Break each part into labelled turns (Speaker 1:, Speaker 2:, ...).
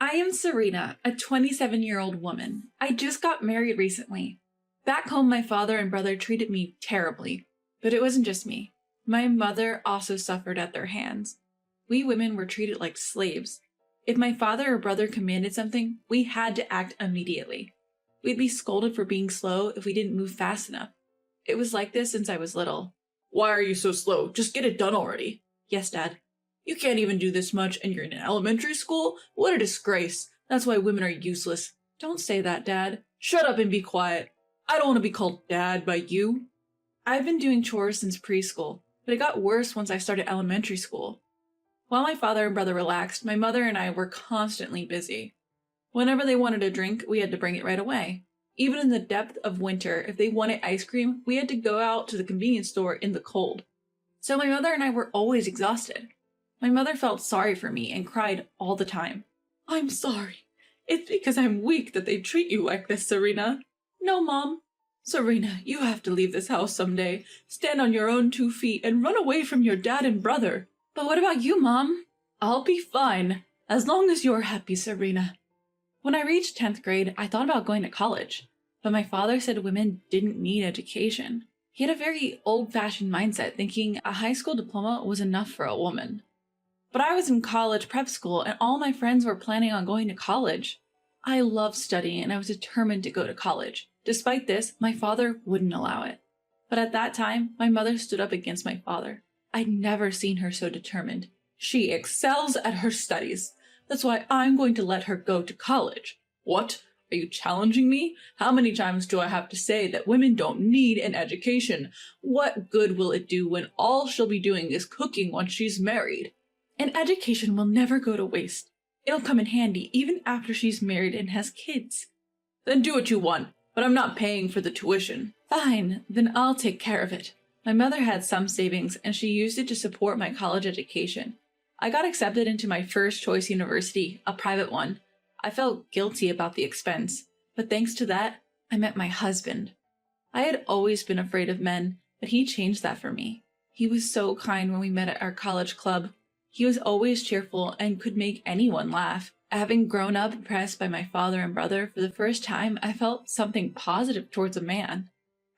Speaker 1: I am Serena, a 27-year-old woman. I just got married recently. Back home, my father and brother treated me terribly. But it wasn't just me. My mother also suffered at their hands. We women were treated like slaves. If my father or brother commanded something, we had to act immediately. We'd be scolded for being slow if we didn't move fast enough. It was like this since I was little.
Speaker 2: Why are you so slow? Just get it done already.
Speaker 1: Yes, Dad.
Speaker 2: You can't even do this much and you're in elementary school? What a disgrace. That's why women are useless.
Speaker 1: Don't say that, Dad.
Speaker 2: Shut up and be quiet. I don't want to be called Dad by you.
Speaker 1: I've been doing chores since preschool, but it got worse once I started elementary school. While my father and brother relaxed, my mother and I were constantly busy. Whenever they wanted a drink, we had to bring it right away. Even in the depth of winter, if they wanted ice cream, we had to go out to the convenience store in the cold. So my mother and I were always exhausted. My mother felt sorry for me and cried all the time.
Speaker 2: I'm sorry. It's because I'm weak that they treat you like this, Serena.
Speaker 1: No, Mom.
Speaker 2: Serena, you have to leave this house someday. Stand on your own 2 feet and run away from your dad and brother.
Speaker 1: But what about you, Mom?
Speaker 2: I'll be fine, as long as you're happy, Serena.
Speaker 1: When I reached 10th grade, I thought about going to college, but my father said women didn't need education. He had a very old-fashioned mindset, thinking a high school diploma was enough for a woman. But I was in college prep school, and all my friends were planning on going to college. I loved studying, and I was determined to go to college. Despite this, my father wouldn't allow it. But at that time, my mother stood up against my father. I'd never seen her so determined.
Speaker 2: She excels at her studies. That's why I'm going to let her go to college. What? Are you challenging me? How many times do I have to say that women don't need an education? What good will it do when all she'll be doing is cooking once she's married?
Speaker 1: An education will never go to waste. It'll come in handy even after she's married and has kids.
Speaker 2: Then do what you want, but I'm not paying for the tuition.
Speaker 1: Fine, then I'll take care of it. My mother had some savings, and she used it to support my college education. I got accepted into my first choice university, a private one. I felt guilty about the expense, but thanks to that, I met my husband. I had always been afraid of men, but he changed that for me. He was so kind when we met at our college club. He was always cheerful and could make anyone laugh. Having grown up impressed by my father and brother, for the first time, I felt something positive towards a man.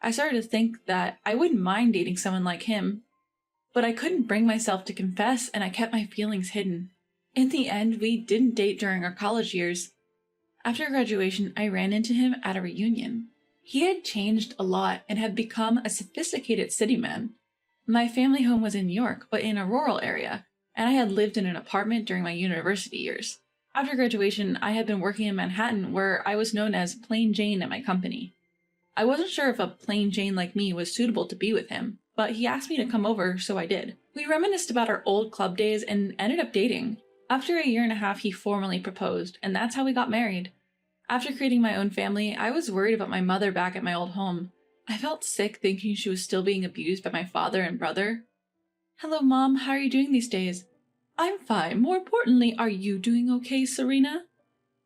Speaker 1: I started to think that I wouldn't mind dating someone like him, but I couldn't bring myself to confess, and I kept my feelings hidden. In the end, we didn't date during our college years. After graduation, I ran into him at a reunion. He had changed a lot and had become a sophisticated city man. My family home was in New York, but in a rural area, and I had lived in an apartment during my university years. After graduation, I had been working in Manhattan, where I was known as Plain Jane at my company. I wasn't sure if a plain Jane like me was suitable to be with him, but he asked me to come over, so I did. We reminisced about our old club days and ended up dating. After a year and a half, he formally proposed, and that's how we got married. After creating my own family, I was worried about my mother back at my old home. I felt sick thinking she was still being abused by my father and brother. Hello, Mom. How are you doing these days?
Speaker 2: I'm fine. More importantly, are you doing okay, Serena?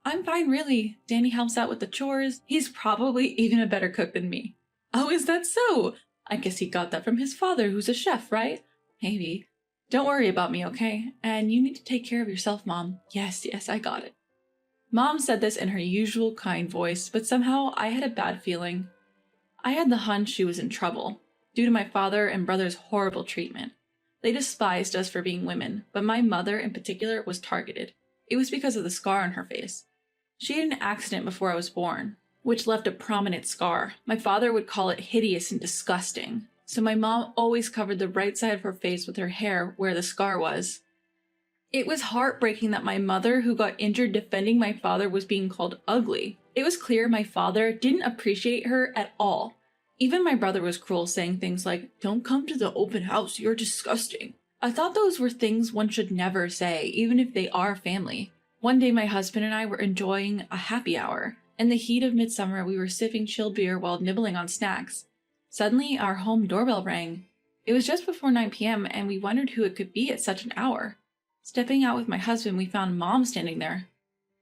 Speaker 1: I'm fine, really. Danny helps out with the chores. He's probably even a better cook than me.
Speaker 2: Oh, is that so? I guess he got that from his father, who's a chef, right?
Speaker 1: Maybe. Don't worry about me, okay? And you need to take care of yourself, Mom.
Speaker 2: Yes, I got it.
Speaker 1: Mom said this in her usual kind voice, but somehow I had a bad feeling. I had the hunch she was in trouble, due to my father and brother's horrible treatment. They despised us for being women, but my mother in particular was targeted. It was because of the scar on her face. She had an accident before I was born, which left a prominent scar. My father would call it hideous and disgusting, so my mom always covered the right side of her face with her hair where the scar was. It was heartbreaking that my mother, who got injured defending my father, was being called ugly. It was clear my father didn't appreciate her at all. Even my brother was cruel, saying things like, "Don't come to the open house, you're disgusting." I thought those were things one should never say, even if they are family. One day my husband and I were enjoying a happy hour. In the heat of midsummer, we were sipping chilled beer while nibbling on snacks. Suddenly, our home doorbell rang. It was just before 9 p.m. and we wondered who it could be at such an hour. Stepping out with my husband, we found Mom standing there.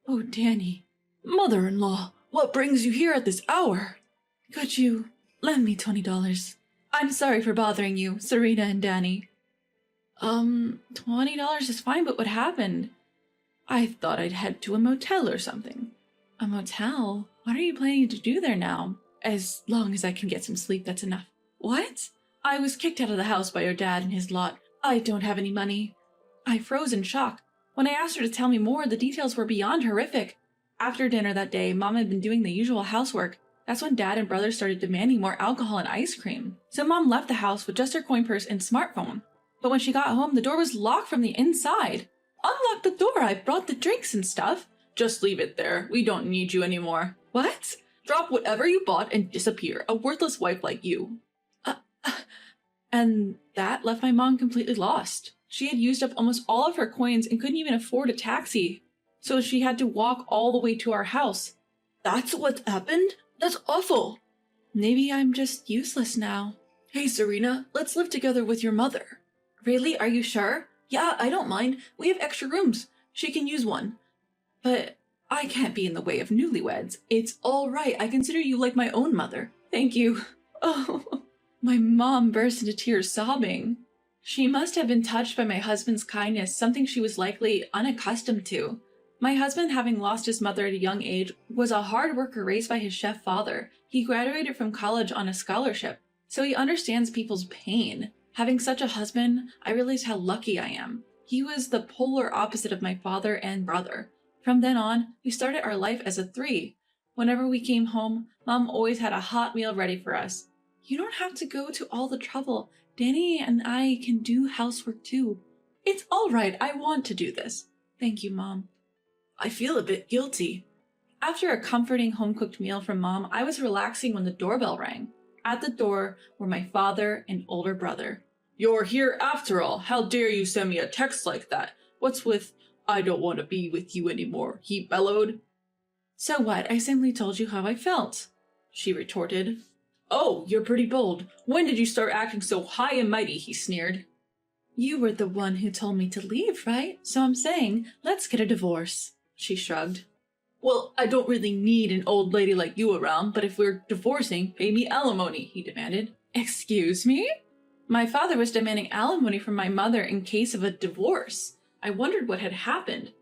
Speaker 2: "Oh, Danny. Mother-in-law, what brings you here at this hour?"
Speaker 1: "Could you lend me $20? I'm sorry for bothering you, Serena and Danny." $20 is fine, but what happened?"
Speaker 2: I thought I'd head to a motel or something.
Speaker 1: A motel? What are you planning to do there now?
Speaker 2: As long as I can get some sleep, that's enough.
Speaker 1: What?
Speaker 2: I was kicked out of the house by your dad and his lot. I don't have any money.
Speaker 1: I froze in shock. When I asked her to tell me more, the details were beyond horrific. After dinner that day, Mom had been doing the usual housework. That's when Dad and brother started demanding more alcohol and ice cream. So Mom left the house with just her coin purse and smartphone. But when she got home, the door was locked from the inside.
Speaker 2: Unlock the door, I brought the drinks and stuff. Just leave it there. We don't need you anymore.
Speaker 1: What?
Speaker 2: Drop whatever you bought and disappear. A worthless wife like you.
Speaker 1: And that left my mom completely lost. She had used up almost all of her coins and couldn't even afford a taxi. So she had to walk all the way to our house.
Speaker 2: That's what happened? That's awful.
Speaker 1: Maybe I'm just useless now.
Speaker 2: Hey, Serena, let's live together with your mother.
Speaker 1: Really? Are you sure?
Speaker 2: Yeah, I don't mind. We have extra rooms. She can use one.
Speaker 1: But I can't be in the way of newlyweds.
Speaker 2: It's all right. I consider you like my own mother.
Speaker 1: Thank you. Oh, my mom burst into tears, sobbing. She must have been touched by my husband's kindness, something she was likely unaccustomed to. My husband, having lost his mother at a young age, was a hard worker raised by his chef father. He graduated from college on a scholarship, so he understands people's pain. Having such a husband, I realized how lucky I am. He was the polar opposite of my father and brother. From then on, we started our life as a three. Whenever we came home, Mom always had a hot meal ready for us. You don't have to go to all the trouble. Danny and I can do housework too.
Speaker 2: It's all right. I want to do this.
Speaker 1: Thank you, Mom.
Speaker 2: I feel a bit guilty.
Speaker 1: After a comforting home-cooked meal from Mom, I was relaxing when the doorbell rang. At the door were my father and older brother.
Speaker 2: You're here after all. How dare you send me a text like that? What's with, I don't want to be with you anymore, he bellowed.
Speaker 1: So what? I simply told you how I felt, she retorted.
Speaker 2: Oh, you're pretty bold. When did you start acting so high and mighty? He sneered.
Speaker 1: You were the one who told me to leave, right? So I'm saying, let's get a divorce, she shrugged.
Speaker 2: Well, I don't really need an old lady like you around, but if we're divorcing, pay me alimony, he demanded.
Speaker 1: Excuse me? My father was demanding alimony from my mother in case of a divorce. I wondered what had happened.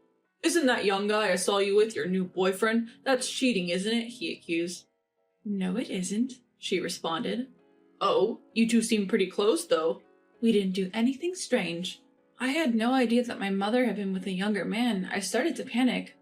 Speaker 2: Isn't that young guy I saw you with your new boyfriend? That's cheating, isn't it? He accused.
Speaker 1: No, it isn't, she responded.
Speaker 2: Oh, you two seem pretty close, though.
Speaker 1: We didn't do anything strange. I had no idea that my mother had been with a younger man. I started to panic.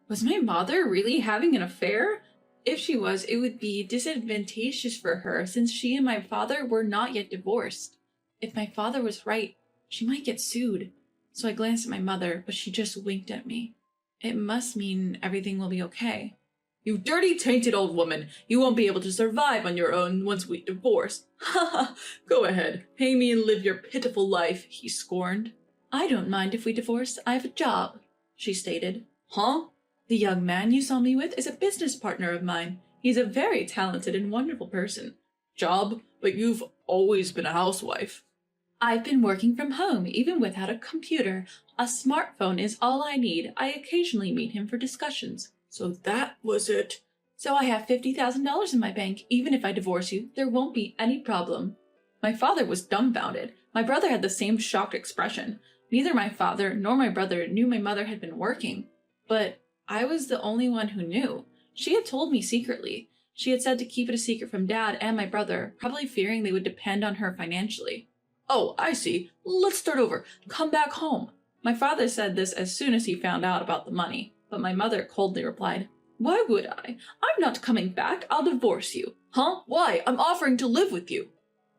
Speaker 1: Was my mother really having an affair? If she was, it would be disadvantageous for her since she and my father were not yet divorced. If my father was right, she might get sued. So I glanced at my mother, but she just winked at me. It must mean everything will be okay.
Speaker 2: You dirty, tainted old woman. You won't be able to survive on your own once we divorce. Ha ha! Go ahead. Pay me and live your pitiful life, he scorned.
Speaker 1: I don't mind if we divorce. I have a job, she stated.
Speaker 2: Huh?
Speaker 1: The young man you saw me with is a business partner of mine. He's a very talented and wonderful person.
Speaker 2: Job? But you've always been a housewife.
Speaker 1: I've been working from home, even without a computer. A smartphone is all I need. I occasionally meet him for discussions.
Speaker 2: So that was it.
Speaker 1: So I have $50,000 in my bank. Even if I divorce you, there won't be any problem. My father was dumbfounded. My brother had the same shocked expression. Neither my father nor my brother knew my mother had been working. But I was the only one who knew. She had told me secretly. She had said to keep it a secret from Dad and my brother, probably fearing they would depend on her financially.
Speaker 2: Oh, I see. Let's start over. Come back home.
Speaker 1: My father said this as soon as he found out about the money, but my mother coldly replied, Why would I? I'm not coming back. I'll divorce you.
Speaker 2: Huh? Why? I'm offering to live with you.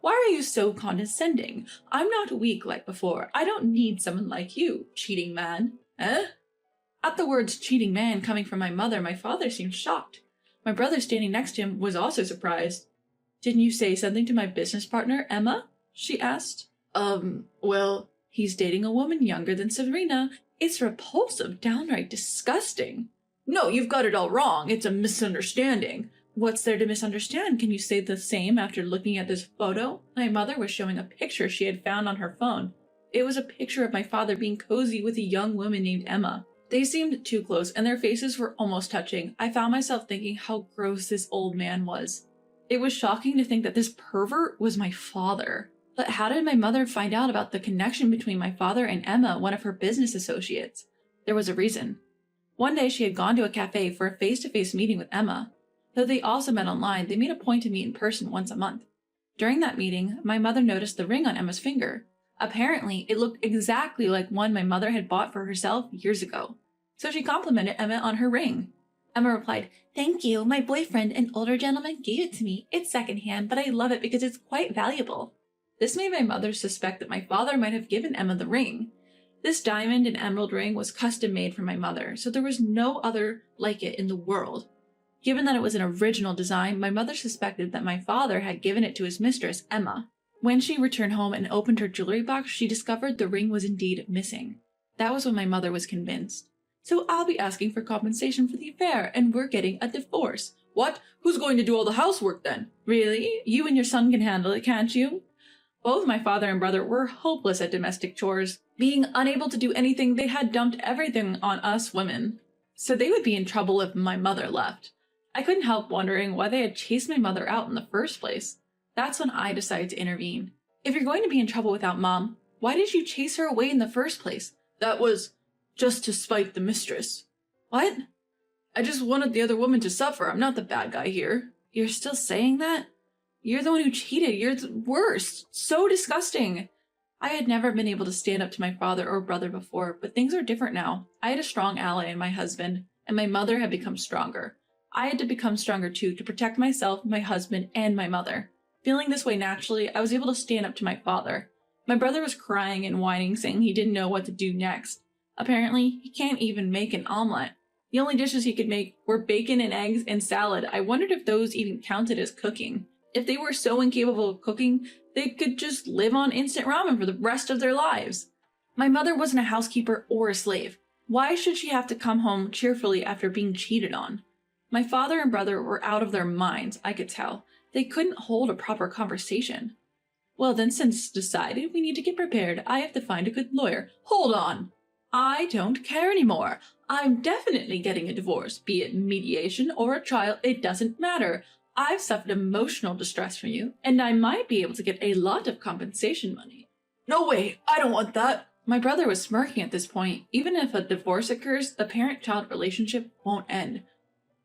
Speaker 1: Why are you so condescending? I'm not weak like before. I don't need someone like you, cheating man.
Speaker 2: Eh?
Speaker 1: At the words cheating man coming from my mother, my father seemed shocked. My brother standing next to him was also surprised. Didn't you say something to my business partner, Emma? She asked.
Speaker 2: Well,
Speaker 1: he's dating a woman younger than Serena. It's repulsive, downright disgusting.
Speaker 2: No, you've got it all wrong. It's a misunderstanding.
Speaker 1: What's there to misunderstand? Can you say the same after looking at this photo? My mother was showing a picture she had found on her phone. It was a picture of my father being cozy with a young woman named Emma. They seemed too close, and their faces were almost touching. I found myself thinking how gross this old man was. It was shocking to think that this pervert was my father. But how did my mother find out about the connection between my father and Emma, one of her business associates? There was a reason. One day she had gone to a cafe for a face-to-face meeting with Emma. Though they also met online, they made a point to meet in person once a month. During that meeting, my mother noticed the ring on Emma's finger. Apparently, it looked exactly like one my mother had bought for herself years ago. So she complimented Emma on her ring. Emma replied, "Thank you. My boyfriend, an older gentleman, gave it to me. It's secondhand, but I love it because it's quite valuable." This made my mother suspect that my father might have given Emma the ring. This diamond and emerald ring was custom made for my mother, so there was no other like it in the world. Given that it was an original design, my mother suspected that my father had given it to his mistress, Emma. When she returned home and opened her jewelry box, she discovered the ring was indeed missing. That was when my mother was convinced. "So I'll be asking for compensation for the affair, and we're getting a divorce."
Speaker 2: What? Who's going to do all the housework then?
Speaker 1: "Really? You and your son can handle it, can't you?" Both my father and brother were hopeless at domestic chores. Being unable to do anything, they had dumped everything on us women. So they would be in trouble if my mother left. I couldn't help wondering why they had chased my mother out in the first place. That's when I decided to intervene. "If you're going to be in trouble without Mom, why did you chase her away in the first place?"
Speaker 2: That was just to spite the mistress.
Speaker 1: "What?
Speaker 2: I just wanted the other woman to suffer. I'm not the bad guy here."
Speaker 1: You're still saying that? You're the one who cheated. You're the worst. So disgusting. I had never been able to stand up to my father or brother before, but things are different now. I had a strong ally in my husband, and my mother had become stronger. I had to become stronger too to protect myself, my husband, and my mother. Feeling this way naturally, I was able to stand up to my father. My brother was crying and whining, saying he didn't know what to do next. Apparently, he can't even make an omelet. The only dishes he could make were bacon and eggs and salad. I wondered if those even counted as cooking. If they were so incapable of cooking, they could just live on instant ramen for the rest of their lives. My mother wasn't a housekeeper or a slave. Why should she have to come home cheerfully after being cheated on? My father and brother were out of their minds, I could tell. They couldn't hold a proper conversation. "Well then, since it's decided, we need to get prepared. I have to find a good lawyer."
Speaker 2: Hold on.
Speaker 1: "I don't care anymore. I'm definitely getting a divorce. Be it mediation or a trial, it doesn't matter. I've suffered emotional distress from you, and I might be able to get a lot of compensation money."
Speaker 2: No way. I don't want that.
Speaker 1: My brother was smirking at this point. Even if a divorce occurs, the parent-child relationship won't end.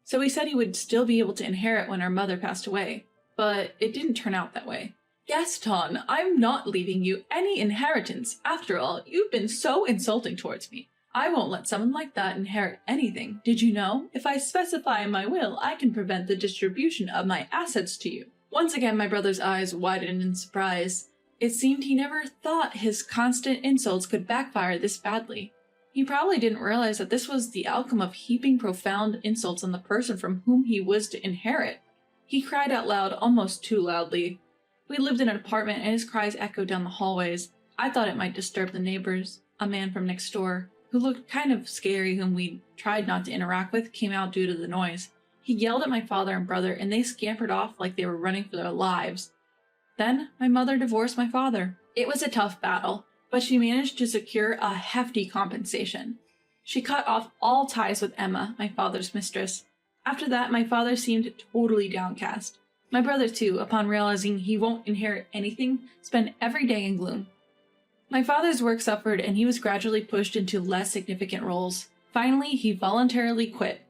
Speaker 1: So he said he would still be able to inherit when our mother passed away. But it didn't turn out that way. "Gaston, I'm not leaving you any inheritance. After all, you've been so insulting towards me. I won't let someone like that inherit anything. Did you know? If I specify in my will, I can prevent the distribution of my assets to you." Once again, my brother's eyes widened in surprise. It seemed he never thought his constant insults could backfire this badly. He probably didn't realize that this was the outcome of heaping profound insults on the person from whom he was to inherit. He cried out loud, almost too loudly. We lived in an apartment and his cries echoed down the hallways. I thought it might disturb the neighbors. A man from next door, who looked kind of scary, whom we tried not to interact with, came out due to the noise. He yelled at my father and brother, and they scampered off like they were running for their lives. Then my mother divorced my father. It was a tough battle, but she managed to secure a hefty compensation. She cut off all ties with Emma, my father's mistress. After that, my father seemed totally downcast. My brother, too, upon realizing he won't inherit anything, spent every day in gloom. My father's work suffered, and he was gradually pushed into less significant roles. Finally, he voluntarily quit.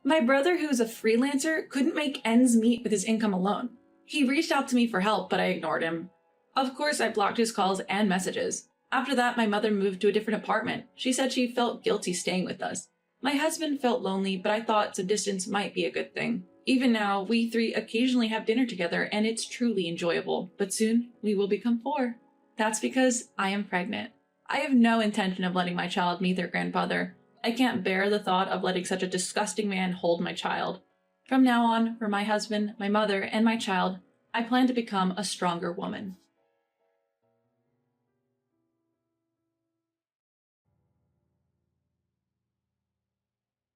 Speaker 1: My brother, who's a freelancer, couldn't make ends meet with his income alone. He reached out to me for help, but I ignored him. Of course, I blocked his calls and messages. After that, my mother moved to a different apartment. She said she felt guilty staying with us. My husband felt lonely, but I thought some distance might be a good thing. Even now, we three occasionally have dinner together, and it's truly enjoyable. But soon, we will become 4. That's because I am pregnant. I have no intention of letting my child meet their grandfather. I can't bear the thought of letting such a disgusting man hold my child. From now on, for my husband, my mother, and my child, I plan to become a stronger woman.